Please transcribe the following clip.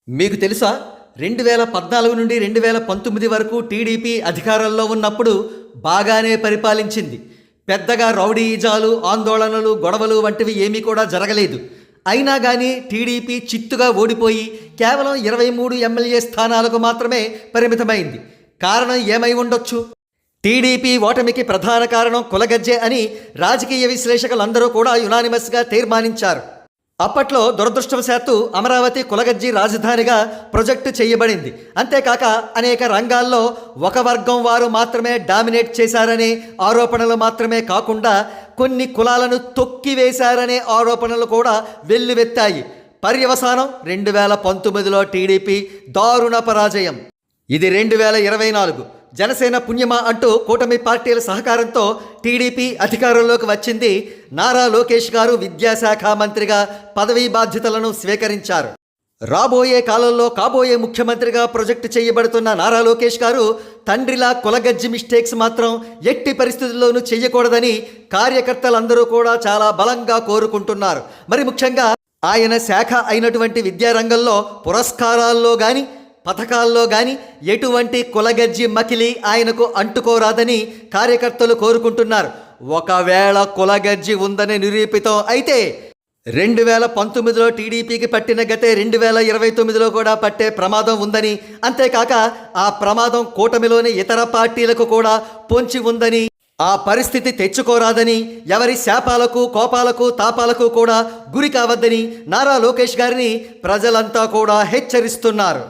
మీకు తెలుసా? 2014 నుండి 2019 వరకు టీడీపీ అధికారంలో ఉన్నప్పుడు బాగానే పరిపాలించింది. పెద్దగా రౌడీయిజాలు, ఆందోళనలు, గొడవలు వంటివి ఏమీ కూడా జరగలేదు. అయినా కానీ టీడీపీ చిత్తుగా ఓడిపోయి కేవలం 23 ఎమ్మెల్యే స్థానాలకు మాత్రమే పరిమితమైంది. కారణం ఏమై ఉండొచ్చు? టీడీపీ ఓటమికి ప్రధాన కారణం కులగజ్జె అని రాజకీయ విశ్లేషకులందరూ కూడా యునానిమస్గా తీర్మానించారు. అప్పట్లో దురదృష్టవశాత్తు అమరావతి కులగజ్జి రాజధానిగా ప్రొజెక్టు చేయబడింది. అంతేకాక అనేక రంగాల్లో ఒక వర్గం వారు మాత్రమే డామినేట్ చేశారనే ఆరోపణలు మాత్రమే కాకుండా కొన్ని కులాలను తొక్కివేశారనే ఆరోపణలు కూడా వెల్లువెత్తాయి. పర్యవసానం 2019లో టీడీపీ దారుణ పరాజయం. ఇది 2024 జనసేన పుణ్యమా అంటూ కూటమి పార్టీల సహకారంతో టీడీపీ అధికారంలోకి వచ్చింది. నారా లోకేష్ గారు విద్యాశాఖ మంత్రిగా పదవీ బాధ్యతలను స్వీకరించారు. రాబోయే కాలంలో కాబోయే ముఖ్యమంత్రిగా ప్రొజెక్టు చేయబడుతున్న నారా లోకేష్ గారు తండ్రిలా కులగజ్జి మిస్టేక్స్ మాత్రం ఎట్టి పరిస్థితుల్లోనూ చేయకూడదని కార్యకర్తలందరూ కూడా చాలా బలంగా కోరుకుంటున్నారు. మరి ముఖ్యంగా ఆయన శాఖ అయినటువంటి విద్యారంగంలో పురస్కారాల్లో కానీ పథకాల్లో కానీ ఎటువంటి కులగజ్జి మకిలి ఆయనకు అంటుకోరాదని కార్యకర్తలు కోరుకుంటున్నారు. ఒకవేళ కులగజ్జి ఉందని నిరూపితం అయితే 2019లో టీడీపీకి పట్టిన గతే 2029లో కూడా పట్టే ప్రమాదం ఉందని, అంతేకాక ఆ ప్రమాదం కూటమిలోని ఇతర పార్టీలకు కూడా పొంచి ఉందని, ఆ పరిస్థితి తెచ్చుకోరాదని, ఎవరి శాపాలకు, కోపాలకు, తాపాలకు కూడా గురి కావద్దని నారా లోకేష్ గారిని ప్రజలంతా కూడా హెచ్చరిస్తున్నారు.